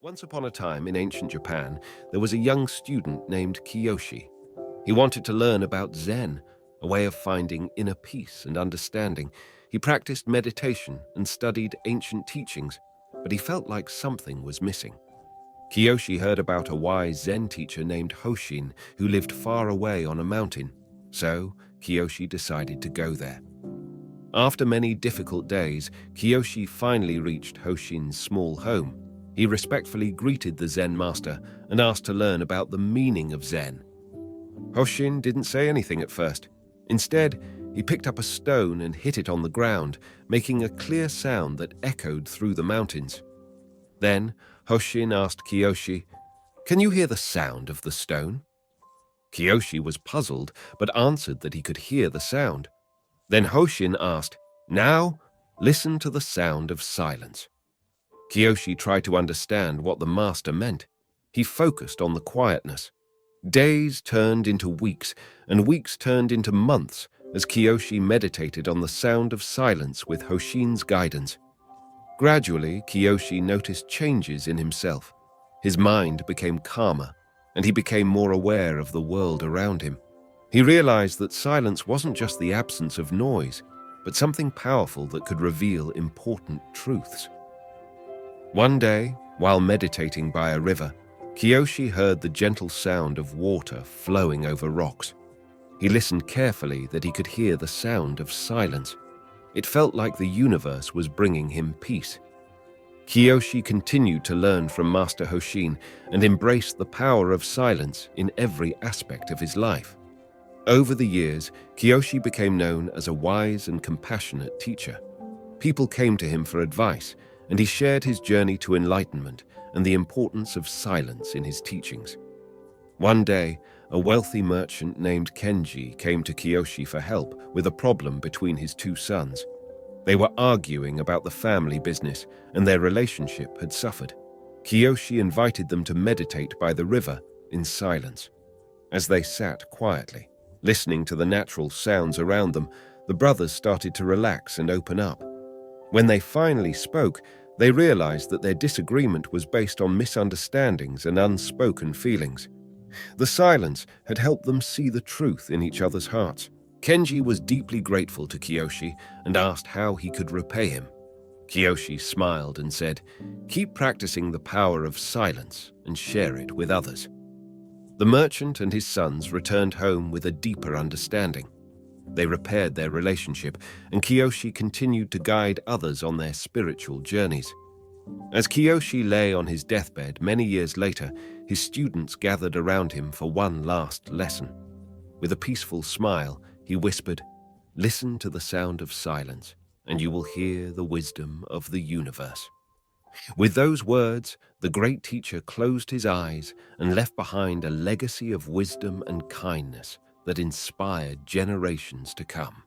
Once upon a time in ancient Japan, there was a young student named Kiyoshi. He wanted to learn about Zen, a way of finding inner peace and understanding. He practiced meditation and studied ancient teachings, but he felt like something was missing. Kiyoshi heard about a wise Zen teacher named Hoshin who lived far away on a mountain. So, Kiyoshi decided to go there. After many difficult days, Kiyoshi finally reached Hoshin's small home. He respectfully greeted the Zen master and asked to learn about the meaning of Zen. Hoshin didn't say anything at first. Instead, he picked up a stone and hit it on the ground, making a clear sound that echoed through the mountains. Then, Hoshin asked Kiyoshi, "Can you hear the sound of the stone?" Kiyoshi was puzzled, but answered that he could hear the sound. Then Hoshin asked, "Now, listen to the sound of silence." Kiyoshi tried to understand what the master meant. He focused on the quietness. Days turned into weeks, and weeks turned into months as Kiyoshi meditated on the sound of silence with Hoshin's guidance. Gradually, Kiyoshi noticed changes in himself. His mind became calmer, and he became more aware of the world around him. He realized that silence wasn't just the absence of noise, but something powerful that could reveal important truths. One day, while meditating by a river, Kiyoshi heard the gentle sound of water flowing over rocks. He listened carefully that he could hear the sound of silence. It felt like the universe was bringing him peace. Kiyoshi continued to learn from Master Hoshin and embraced the power of silence in every aspect of his life. Over the years, Kiyoshi became known as a wise and compassionate teacher. People came to him for advice, and he shared his journey to enlightenment and the importance of silence in his teachings. One day, a wealthy merchant named Kenji came to Kiyoshi for help with a problem between his two sons. They were arguing about the family business, and their relationship had suffered. Kiyoshi invited them to meditate by the river in silence. As they sat quietly, listening to the natural sounds around them, the brothers started to relax and open up. When they finally spoke, they realized that their disagreement was based on misunderstandings and unspoken feelings. The silence had helped them see the truth in each other's hearts. Kenji was deeply grateful to Kiyoshi and asked how he could repay him. Kiyoshi smiled and said, "Keep practicing the power of silence and share it with others." The merchant and his sons returned home with a deeper understanding. They repaired their relationship, and Kiyoshi continued to guide others on their spiritual journeys. As Kiyoshi lay on his deathbed many years later, his students gathered around him for one last lesson. With a peaceful smile, he whispered, "Listen to the sound of silence, and you will hear the wisdom of the universe." With those words, the great teacher closed his eyes and left behind a legacy of wisdom and kindness that inspired generations to come.